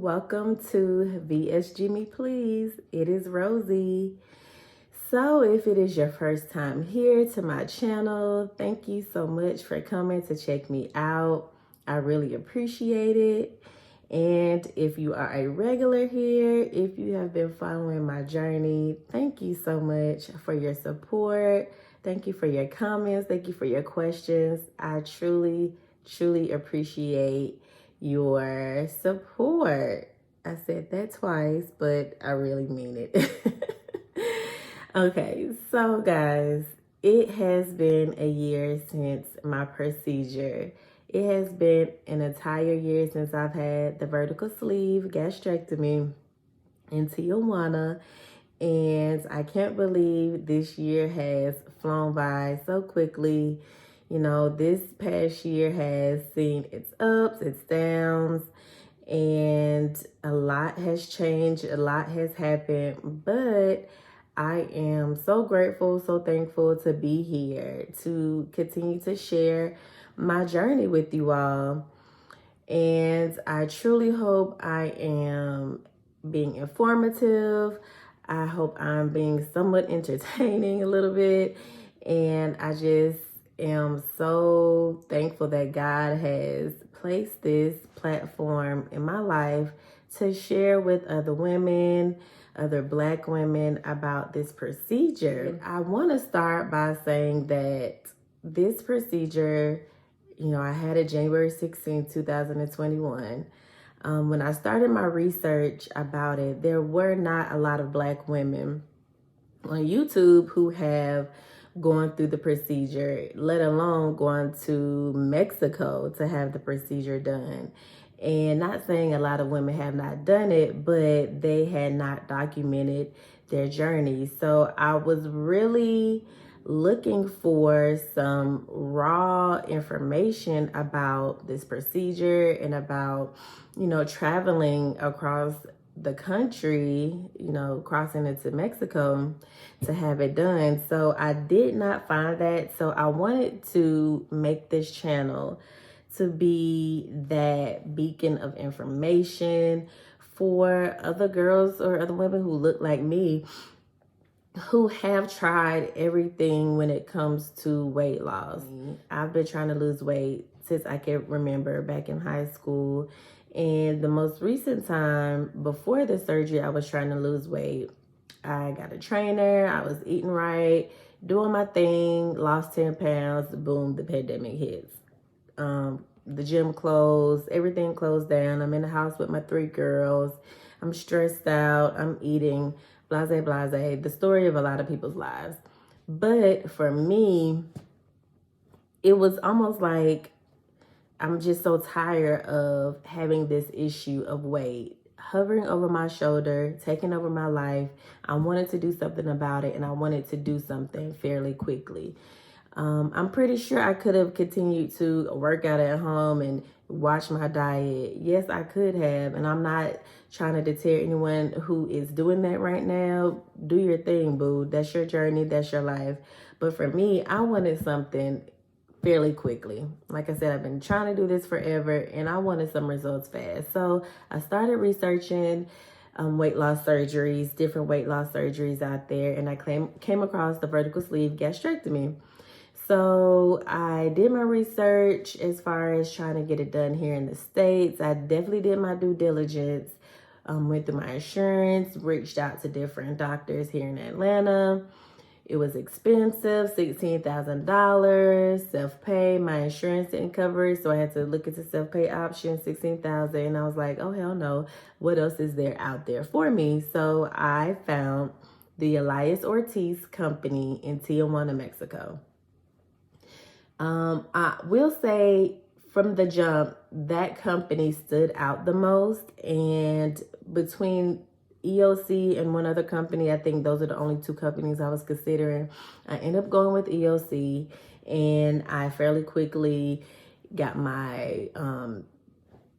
welcome to VSG Me Please. It is Rosie. So if it is your first time here to my channel, thank you so much for coming to check me out. I really appreciate it. And if you are a regular here, if you have been following my journey, thank you so much for your support. Thank you for your comments. Thank you for your questions. I truly appreciate your support. I said that twice, but I really mean it. Okay, so guys, it has been a year since my procedure. It has been an entire year since I've had the vertical sleeve gastrectomy in Tijuana. And I can't believe this year has flown by so quickly. You know, this past year has seen its ups, its downs, and a lot has changed, a lot has happened, but I am so grateful, so thankful to be here, to continue to share my journey with you all. And I truly hope I am being informative. I hope I'm being somewhat entertaining a little bit. And I just am so thankful that God has placed this platform in my life to share with other women, other Black women about this procedure. I want to start by saying that this procedure, you know, I had it January 16, 2021. When I started my research about it, there were not a lot of Black women on YouTube who have gone through the procedure, let alone gone to Mexico to have the procedure done. And not saying a lot of women have not done it, but they had not documented their journey. So I was really looking for some raw information about this procedure and about, you know, traveling across the country, you know, crossing into Mexico to have it done. So I did not find that. So I wanted to make this channel to be that beacon of information for other girls or other women who look like me, who have tried everything when it comes to weight loss. I've been trying to lose weight since I can remember, back in high school. And the most recent time before the surgery, I was trying to lose weight. I got a trainer, I was eating right, doing my thing, lost 10 pounds, boom, the pandemic hits. The gym closed, everything closed down. I'm in the house with my 3 girls. I'm stressed out, I'm eating, blase, the story of a lot of people's lives. But for me, it was almost like I'm just so tired of having this issue of weight hovering over my shoulder, taking over my life. I wanted to do something about it, and I wanted to do something fairly quickly. I'm pretty sure I could have continued to work out at home and watch my diet. Yes, I could have, and I'm not trying to deter anyone who is doing that right now. Do your thing, boo. That's your journey, that's your life. But for me, I wanted something fairly quickly. Like I said, I've been trying to do this forever, and I wanted some results fast. So I started researching weight loss surgeries, different weight loss surgeries out there, and I came across the vertical sleeve gastrectomy. So I did my research as far as trying to get it done here in the States. I definitely did my due diligence, went through my insurance, reached out to different doctors here in Atlanta. It was expensive, $16,000, self-pay. My insurance didn't cover it, so I had to look into self-pay options, $16,000. And I was like, oh, hell no. What else is there out there for me? So I found the Elias Ortiz company in Tijuana, Mexico. I will say from the jump, that company stood out the most. And between EOC and one other company, I think those are the only 2 companies I was considering. I ended up going with EOC, and I fairly quickly got my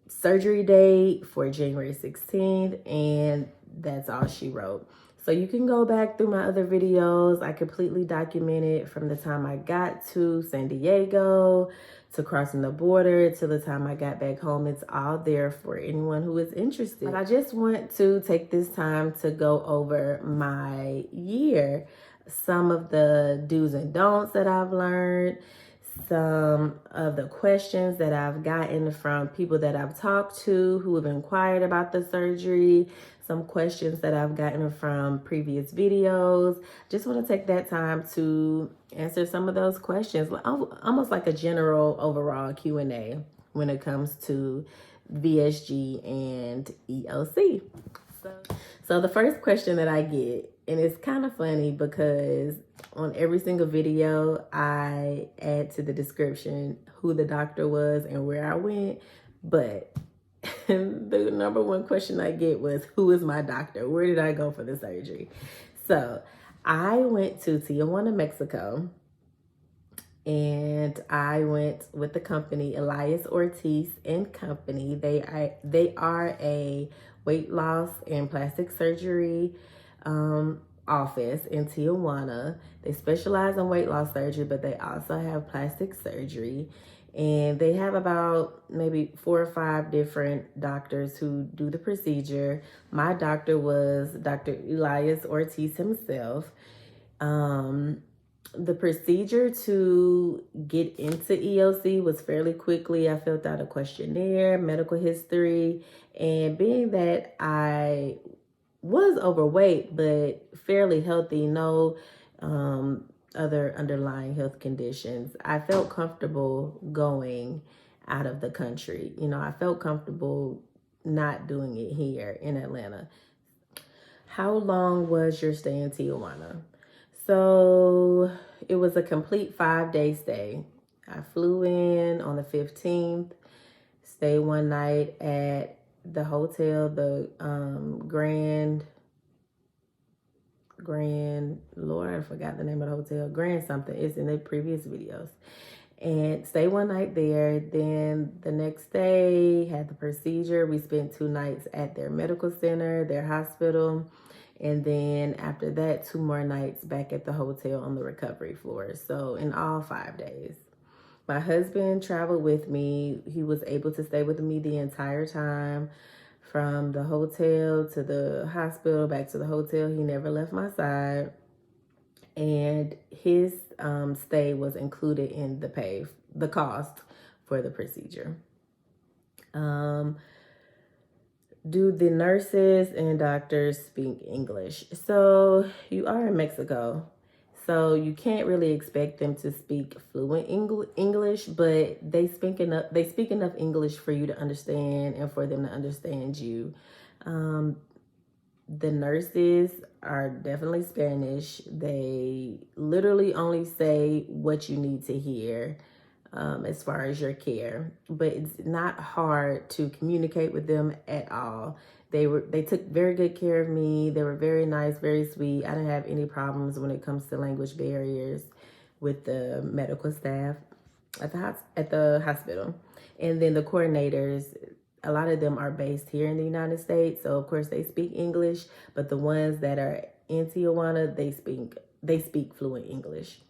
surgery date for January 16th. And that's all she wrote. So you can go back through my other videos. I completely documented from the time I got to San Diego to crossing the border to the time I got back home. It's all there for anyone who is interested. But I just want to take this time to go over my year, some of the do's and don'ts that I've learned, some of the questions that I've gotten from people that I've talked to who have inquired about the surgery, some questions that I've gotten from previous videos. Just want to take that time to answer some of those questions, almost like a general overall Q&A when it comes to VSG and EOC. So the first question that I get, and it's kind of funny because on every single video, I add to the description who the doctor was and where I went. But the number one question I get was, who is my doctor? Where did I go for the surgery? So I went to Tijuana, Mexico. And I went with the company Elias, Ortiz and Company. They are a weight loss and plastic surgery office in Tijuana. They specialize in weight loss surgery, but they also have plastic surgery. And they have about maybe 4 or 5 different doctors who do the procedure. My doctor was Dr. Elias Ortiz himself. The procedure to get into EOC was fairly quickly. I filled out a questionnaire, medical history, and being that I was overweight but fairly healthy, no other underlying health conditions, I felt comfortable going out of the country. You know, I felt comfortable not doing it here in Atlanta. How long was your stay in Tijuana? So it was a complete 5-day stay. I flew in on the 15th, stayed one night at the hotel, the Grand, Lord, I forgot the name of the hotel, Grand something, it's in the previous videos. And stayed one night there. Then the next day, had the procedure. We spent 2 nights at their medical center, their hospital. And then after that, 2 more nights back at the hotel on the recovery floor. So in all, 5 days. My husband traveled with me. He was able to stay with me the entire time. From the hotel to the hospital, back to the hotel. He never left my side. And his stay was included in the cost for the procedure. Do the nurses and doctors speak English? So you are in Mexico, so you can't really expect them to speak fluent English, but they speak enough English for you to understand and for them to understand you. The nurses are definitely Spanish. They literally only say what you need to hear as far as your care, but it's not hard to communicate with them at all. They took very good care of me. They were very nice, very sweet. I didn't have any problems when it comes to language barriers with the medical staff at the hospital. And then the coordinators, a lot of them are based here in the United States, so of course they speak English, but the ones that are in Tijuana, they speak fluent English.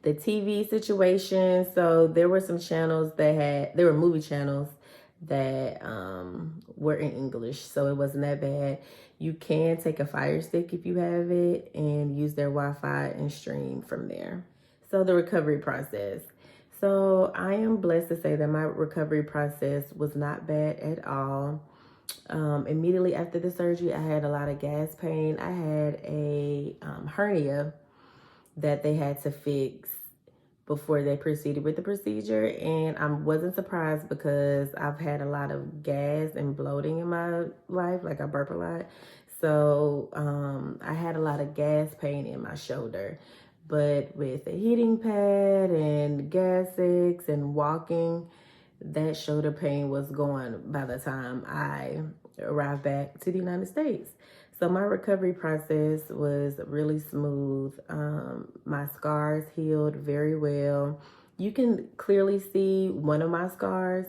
The TV situation, so there were some channels there were movie channels that were in English, so it wasn't that bad. You can take a Fire Stick if you have it and use their Wi-Fi and stream from there. So the recovery process. So I am blessed to say that my recovery process was not bad at all. Immediately after the surgery, I had a lot of gas pain. I had a hernia that they had to fix before they proceeded with the procedure. And I wasn't surprised because I've had a lot of gas and bloating in my life, like I burp a lot. So I had a lot of gas pain in my shoulder. But with a heating pad and Gas-X and walking, that shoulder pain was gone by the time I arrived back to the United States. So my recovery process was really smooth. My scars healed very well. You can clearly see one of my scars,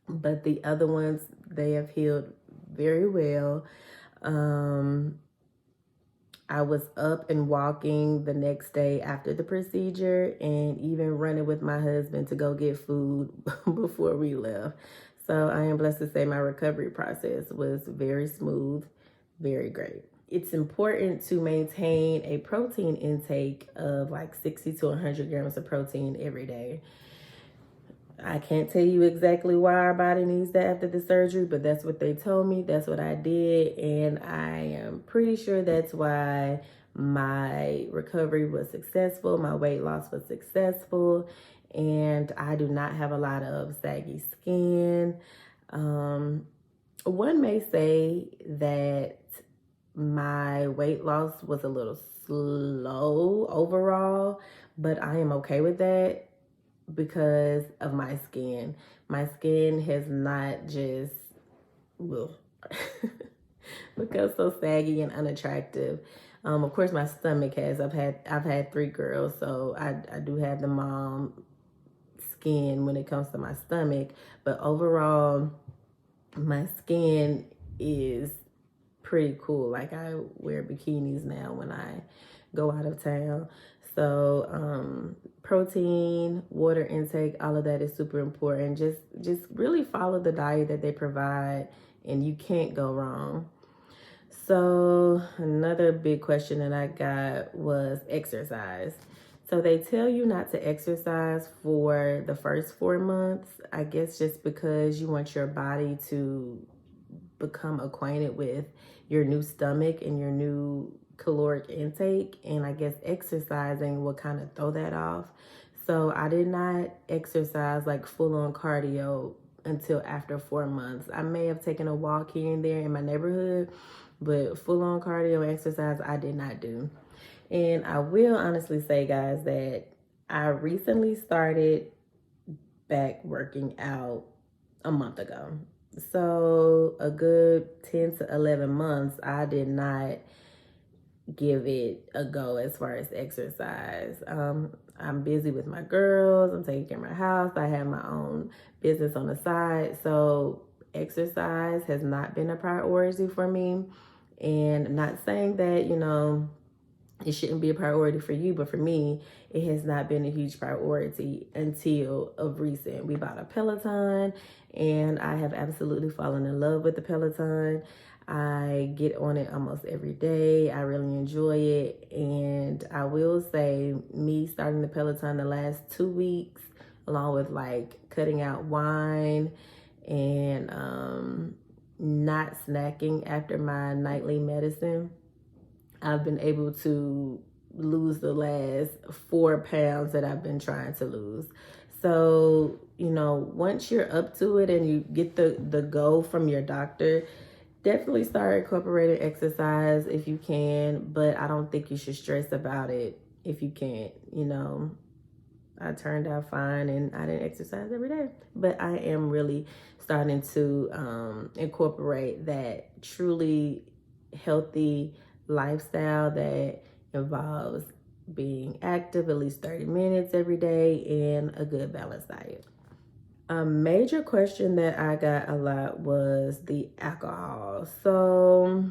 but the other ones, they have healed very well. I was up and walking the next day after the procedure, and even running with my husband to go get food before we left. So I am blessed to say my recovery process was very smooth, very great. It's important to maintain a protein intake of like 60 to 100 grams of protein every day. I can't tell you exactly why our body needs that after the surgery, but that's what they told me. That's what I did. And I am pretty sure that's why my recovery was successful. My weight loss was successful. And I do not have a lot of saggy skin. One may say that my weight loss was a little slow overall, but I am okay with that because of my skin. My skin has not just become so saggy and unattractive. Of course, my stomach has. I've had 3 girls, so I do have the mom skin when it comes to my stomach. But overall, my skin is pretty cool. Like, I wear bikinis now when I go out of town. So protein, water intake, all of that is super important. Just really follow the diet that they provide, and you can't go wrong. So another big question that I got was exercise. So they tell you not to exercise for the first 4 months, I guess just because you want your body to become acquainted with your new stomach and your new caloric intake, and I guess exercising will kind of throw that off. So I did not exercise like full-on cardio until after 4 months. I may have taken a walk here and there in my neighborhood, but full-on cardio exercise I did not do. And I will honestly say, guys, that I recently started back working out a month ago. So a good 10 to 11 months, I did not give it a go as far as exercise. I'm busy with my girls. I'm taking care of my house. I have my own business on the side. So exercise has not been a priority for me. And not saying that, it shouldn't be a priority for you, but for me, it has not been a huge priority until of recent. We bought a Peloton, and I have absolutely fallen in love with the Peloton. I get on it almost every day. I really enjoy it. And I will say, me starting the Peloton the last 2 weeks, along with like cutting out wine and not snacking after my nightly medicine, I've been able to lose the last 4 pounds that I've been trying to lose. So, once you're up to it and you get the go from your doctor, definitely start incorporating exercise if you can, but I don't think you should stress about it if you can't. I turned out fine and I didn't exercise every day, but I am really starting to incorporate that truly healthy lifestyle that involves being active at least 30 minutes every day and a good balanced diet. A major question that I got a lot was the alcohol. So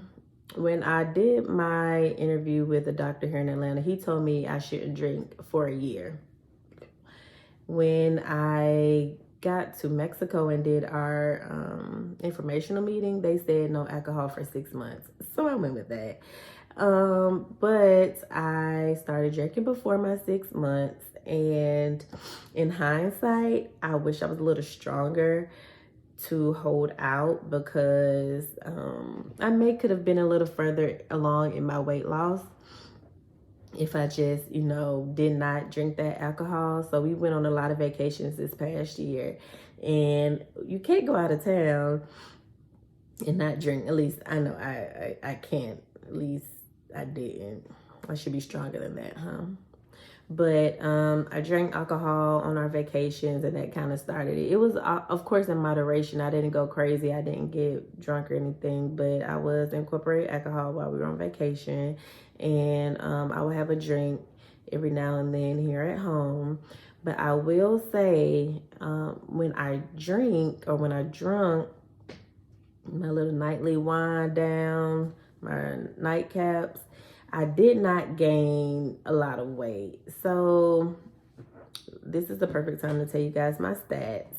when I did my interview with a doctor here in Atlanta, he told me I shouldn't drink for a year. When I got to Mexico and did our informational meeting, they said no alcohol for 6 months. So I went with that. But I started drinking before my 6 months, and in hindsight, I wish I was a little stronger to hold out, because I could have been a little further along in my weight loss if I just, did not drink that alcohol. So we went on a lot of vacations this past year, and you can't go out of town and not drink. At least I know I can't. At least I didn't. I should be stronger than that, huh? But I drank alcohol on our vacations, and that kind of started it. It was, of course, in moderation. I didn't go crazy. I didn't get drunk or anything, but I was incorporating alcohol while we were on vacation. And I would have a drink every now and then here at home. But I will say, when I drink, or when I drunk, my little nightly wind down, my nightcaps. I did not gain a lot of weight. So this is the perfect time to tell you guys my stats.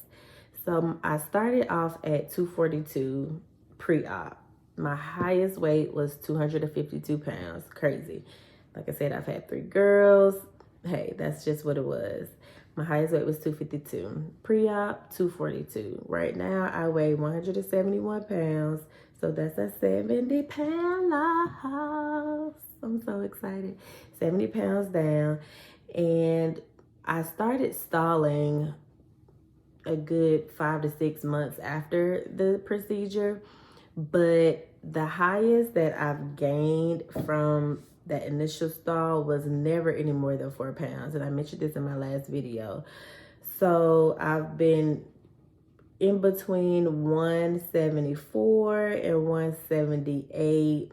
So I started off at 242 pre-op. My highest weight was 252 pounds. Crazy. Like I said, I've had 3 girls. Hey, that's just what it was. My highest weight was 252. Pre-op, 242. Right now, I weigh 171 pounds. So that's a 70-pound loss. I'm so excited. 70 pounds down. And I started stalling a good 5 to 6 months after the procedure. But the highest that I've gained from that initial stall was never any more than 4 pounds. And I mentioned this in my last video. So I've been in between 174 and 178,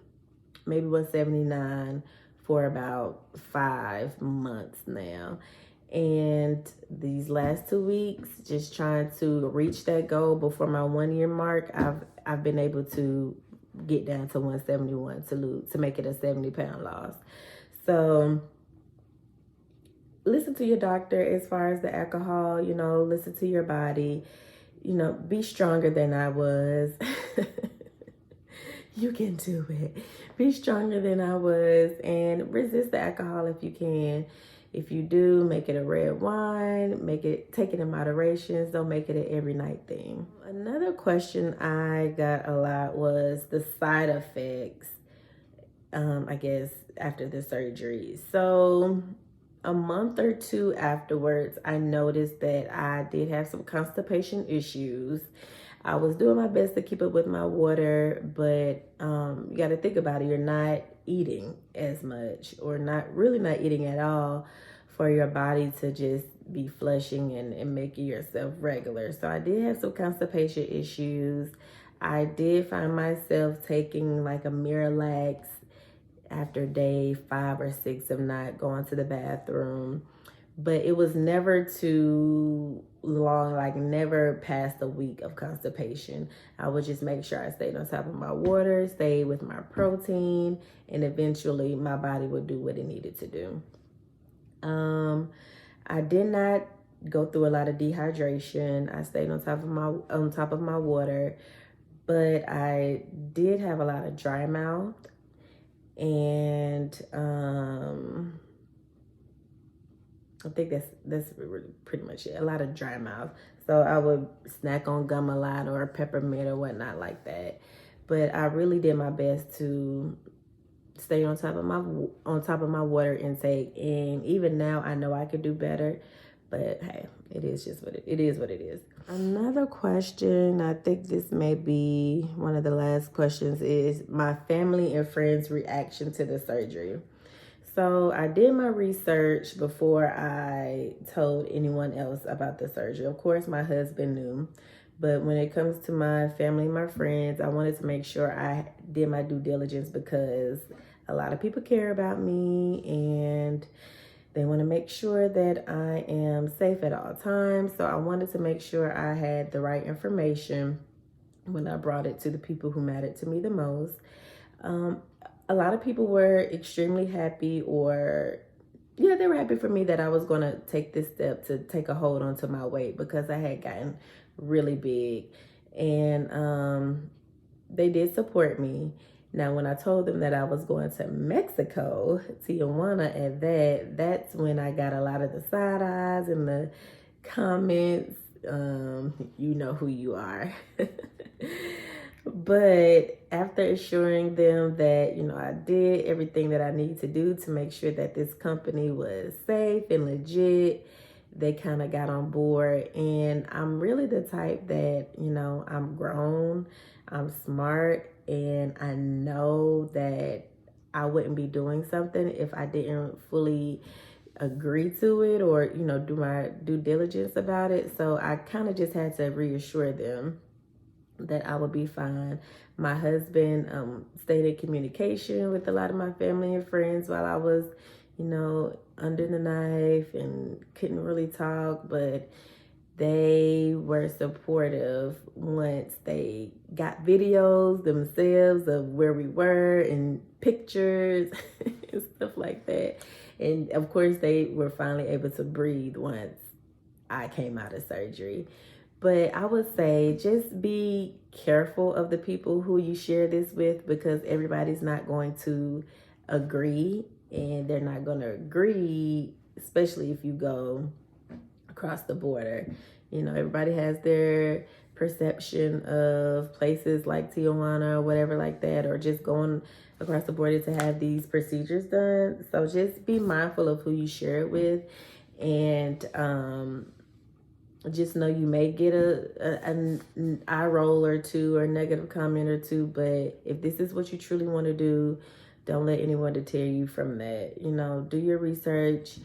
maybe 179 for about 5 months now. And these last 2 weeks, just trying to reach that goal before my 1 year mark, I've been able to get down to 171 to make it a 70-pound loss. So listen to your doctor as far as the alcohol, listen to your body, be stronger than I was. You can do it. Be stronger than I was and resist the alcohol if you can. If you do, make it a red wine, take it in moderation. Don't make it an every night thing. Another question I got a lot was the side effects, I guess, after the surgery. So a month or 2 afterwards, I noticed that I did have some constipation issues. I was doing my best to keep up with my water, but you got to think about it. You're not eating as much, or not eating at all, for your body to just be flushing and making yourself regular. So I did have some constipation issues. I did find myself taking like a Miralax after day 5 or 6 of not going to the bathroom. But it was never too long, like never past a week of constipation. I would just make sure I stayed on top of my water, stayed with my protein, and eventually my body would do what it needed to do. I did not go through a lot of dehydration. I stayed on top of my water, but I did have a lot of dry mouth, and I think that's really pretty much it. A lot of dry mouth. So I would snack on gum a lot, or peppermint or whatnot like that. But I really did my best to stay on top of my water intake. And even now, I know I could do better. But hey, it is what it is. Another question, I think this may be one of the last questions, is my family and friends' reaction to the surgery. So I did my research before I told anyone else about the surgery. Of course, my husband knew. But when it comes to my family and my friends, I wanted to make sure I did my due diligence, because a lot of people care about me and they want to make sure that I am safe at all times. So I wanted to make sure I had the right information when I brought it to the people who mattered to me the most. A lot of people were extremely happy, they were happy for me that I was going to take this step to take a hold onto my weight, because I had gotten really big. And they did support me. Now, when I told them that I was going to Mexico, Tijuana, and that's when I got a lot of the side eyes and the comments. You know who you are. But after assuring them that, I did everything that I need to do to make sure that this company was safe and legit, they kind of got on board. And I'm really the type that, I'm grown, I'm smart, and I know that I wouldn't be doing something if I didn't fully agree to it, or, do my due diligence about it. So I kind of just had to reassure them that I would be fine. My husband stayed in communication with a lot of my family and friends while I was, under the knife and couldn't really talk, but they were supportive once they got videos themselves of where we were and pictures and stuff like that. And of course, they were finally able to breathe once I came out of surgery. But I would say just be careful of the people who you share this with, because everybody's not going to agree, and they're not going to agree, especially if you go across the border. You know, everybody has their perception of places like Tijuana or whatever like that, or just going across the border to have these procedures done. So just be mindful of who you share it with, and just know you may get an eye roll or two or negative comment or two, but if this is what you truly want to do, don't let anyone deter you from that. You know, do your research,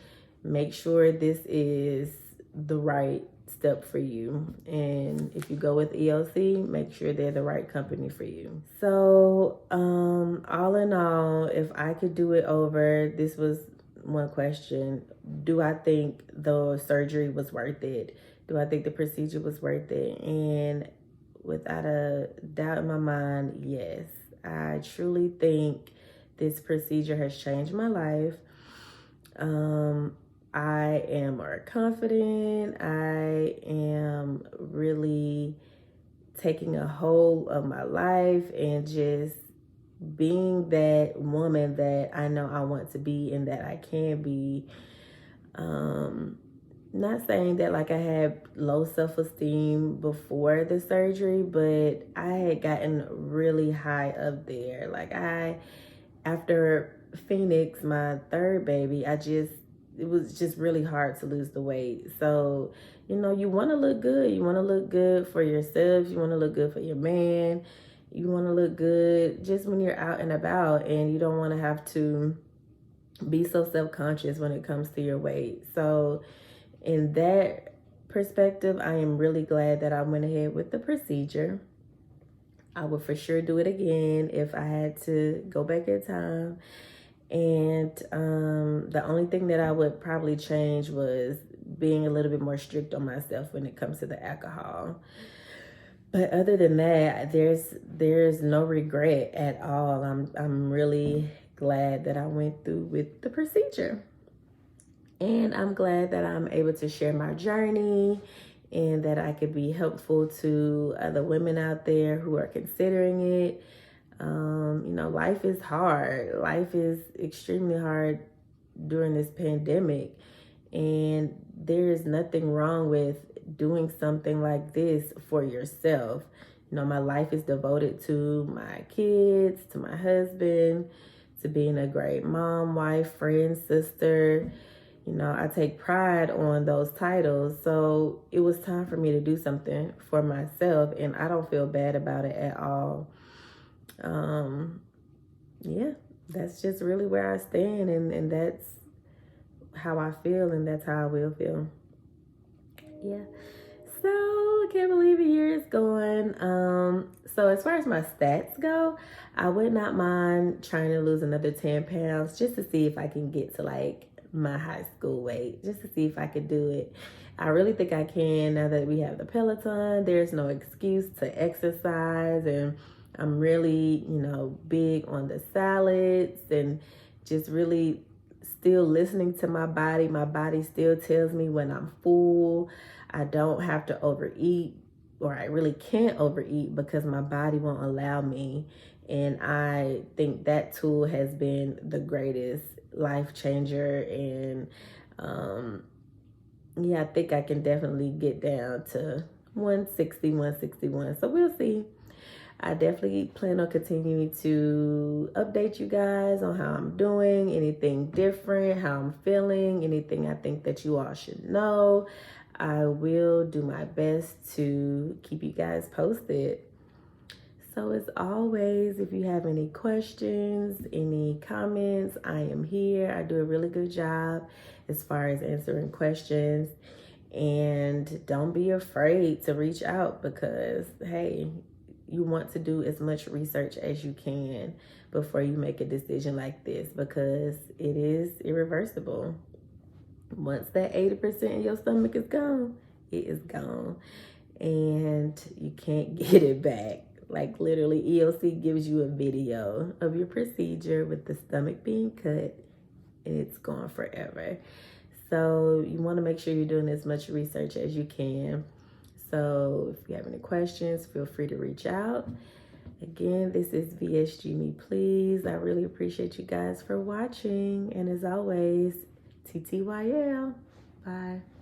make sure this is the right step for you, and if you go with ELC, make sure they're the right company for you. So all in all, if I could do it over, this was one question: do I think the surgery was worth it? Do I think the procedure was worth it? And without a doubt in my mind, yes. I truly think this procedure has changed my life. I am more confident. I am really taking a hold of my life and just being that woman that I know I want to be and that I can be. Not saying that like I had low self-esteem before the surgery, but I had gotten really high up there. Like after Phoenix, my third baby, it was just really hard to lose the weight. So, you know, you want to look good. You want to look good for yourself. You want to look good for your man. You want to look good just when you're out and about, and you don't want to have to be so self-conscious when it comes to your weight. So in that perspective, I am really glad that I went ahead with the procedure. I would for sure do it again if I had to go back in time. And the only thing that I would probably change was being a little bit more strict on myself when it comes to the alcohol. But other than that, there's no regret at all. I'm really glad that I went through with the procedure. And I'm glad that I'm able to share my journey and that I could be helpful to other women out there who are considering it. You know, life is hard. Life is extremely hard during this pandemic. And there is nothing wrong with doing something like this for yourself. You know, my life is devoted to my kids, to my husband, to being a great mom, wife, friend, sister. You know, I take pride on those titles. So it was time for me to do something for myself, and I don't feel bad about it at all. Yeah, that's just really where I stand, and that's how I feel, and that's how I will feel. Yeah. So I can't believe a year is gone. So as far as my stats go, I would not mind trying to lose another 10 pounds just to see if I can get to like my high school weight, just to see if I could do it. I really think I can now that we have the Peloton. There's no excuse to exercise, and I'm really, you know, big on the salads and just really still listening to my body. My body still tells me when I'm full. I don't have to overeat, or I really can't overeat because my body won't allow me. And I think that tool has been the greatest life changer. And yeah, I think I can definitely get down to 160, 161. So we'll see. I definitely plan on continuing to update you guys on how I'm doing, anything different, how I'm feeling, anything I think that you all should know. I will do my best to keep you guys posted. So as always, if you have any questions, any comments, I am here. I do a really good job as far as answering questions. And don't be afraid to reach out, because, hey, you want to do as much research as you can before you make a decision like this, because it is irreversible. Once that 80% of your stomach is gone, it is gone and you can't get it back. Like literally, EOC gives you a video of your procedure with the stomach being cut and it's gone forever. So you want to make sure you're doing as much research as you can. So if you have any questions, feel free to reach out. Again, this is VSG Me Please. I really appreciate you guys for watching. And as always, TTYL. Bye.